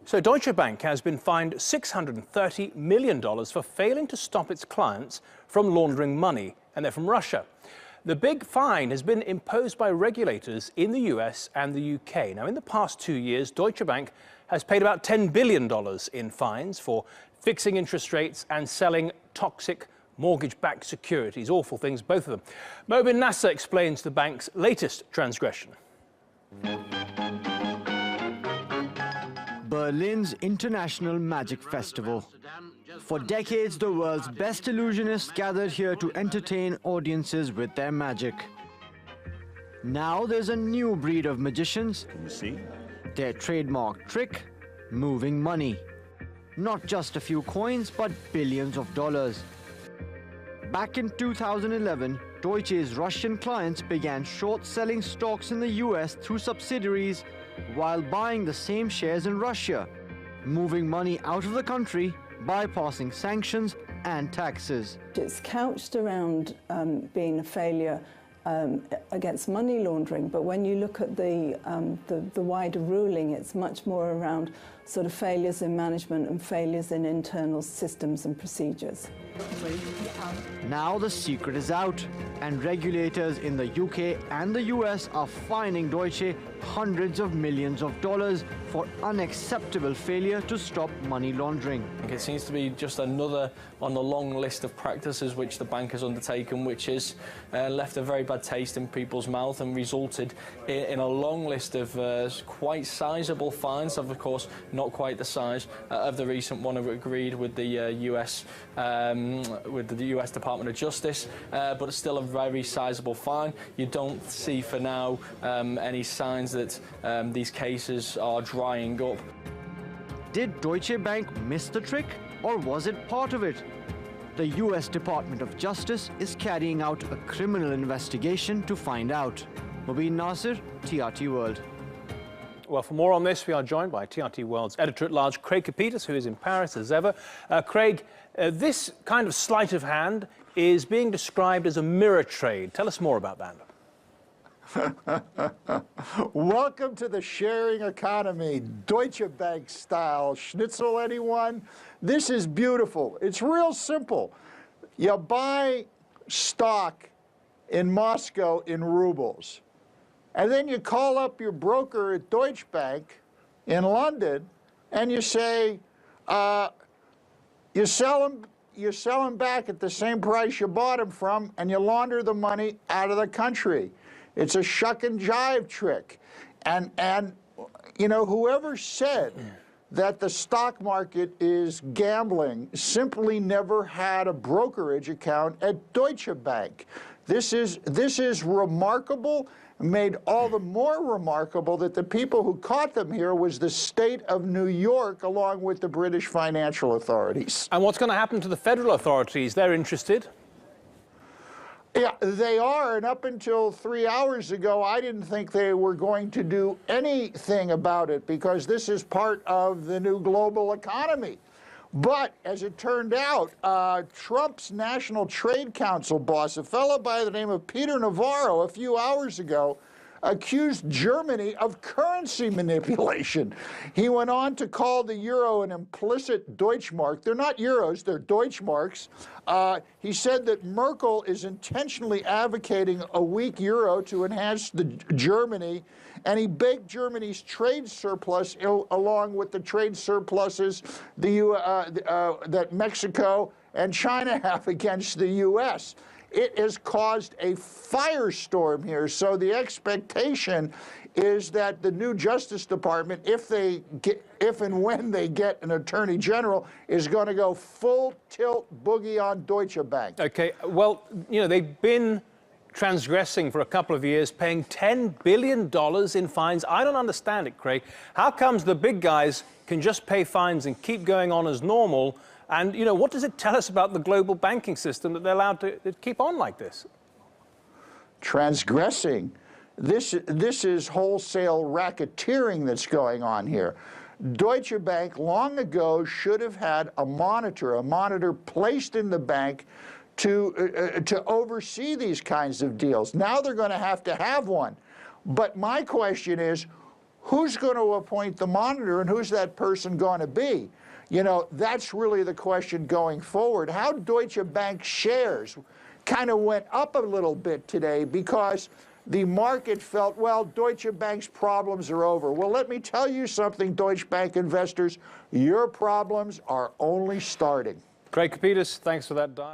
So Deutsche Bank has been fined $630 million for failing to stop its clients from laundering money, and they're from Russia. The big fine has been imposed by regulators in the US and the UK. Now, in the past 2 years, Deutsche Bank has paid about $10 billion in fines for fixing interest rates and selling toxic mortgage-backed securities. Awful things, both of them. Mobin Nasser explains the bank's latest transgression. Berlin's International Magic Festival. For decades, the world's best illusionists gathered here to entertain audiences with their magic. Now there's a new breed of magicians. Can you see? Their trademark trick, moving money. Not just a few coins, but billions of dollars. Back in 2011, Deutsche's Russian clients began short-selling stocks in the US through subsidiaries while buying the same shares in Russia, moving money out of the country, bypassing sanctions and taxes. It's couched around being a failure against money laundering, but when you look at the wider ruling, it's much more around sort of failures in management and failures in internal systems and procedures. Now the secret is out, and regulators in the UK and the US are fining Deutsche hundreds of millions of dollars for unacceptable failure to stop money laundering. It seems to be just another on the long list of practices which the bank has undertaken, which has left a very bad taste in people's mouth and resulted in a long list of quite sizable fines, of course not quite the size of the recent one agreed with the US Department of Justice, but it's still a very sizable fine. You don't see for now any signs that these cases are drying up. Did Deutsche Bank miss the trick, or was it part of it? The US Department of Justice is carrying out a criminal investigation to find out. Mobin Nasser, TRT World. Well, for more on this, we are joined by TRT World's editor-at-large, Craig Capitas, who is in Paris as ever. Craig, this kind of sleight of hand is being described as a mirror trade. Tell us more about that. Welcome to the sharing economy, Deutsche Bank style. Schnitzel, anyone? This is beautiful. It's real simple. You buy stock in Moscow in rubles, and then you call up your broker at Deutsche Bank in London, and you say, you sell them back at the same price you bought them from, and you launder the money out of the country. It's a shuck and jive trick. And you know, whoever said that the stock market is gambling simply never had a brokerage account at Deutsche Bank. This is remarkable, made all the more remarkable that the people who caught them here was the state of New York along with the British financial authorities. And what's going to happen to the federal authorities? They're interested. Yeah, they are, and up until 3 hours ago, I didn't think they were going to do anything about it because this is part of the new global economy. But as it turned out, Trump's National Trade Council boss, a fellow by the name of Peter Navarro, a few hours ago, accused Germany of currency manipulation. He went on to call the euro an implicit Deutschmark. They're not euros, they're Deutschmarks. He said that Merkel is intentionally advocating a weak euro to enhance Germany, and he baked Germany's trade surplus along with the trade surpluses that Mexico and China have against the U.S. It has caused a firestorm here. So the expectation is that the new Justice Department, if and when they get an Attorney General, is going to go full tilt boogie on Deutsche Bank. Okay, well, you know, they've been transgressing for a couple of years, paying $10 billion in fines. I don't understand it, Craig. How comes the big guys can just pay fines and keep going on as normal? And, you know, what does it tell us about the global banking system that they're allowed to keep on like this? Transgressing. This is wholesale racketeering that's going on here. Deutsche Bank long ago should have had a monitor placed in the bank to oversee these kinds of deals. Now they're going to have one. But my question is, who's going to appoint the monitor and who's that person going to be? You know, that's really the question going forward. How Deutsche Bank shares kind of went up a little bit today because the market felt, well, Deutsche Bank's problems are over. Well, let me tell you something, Deutsche Bank investors, your problems are only starting. Craig Kapitas, thanks for that dial.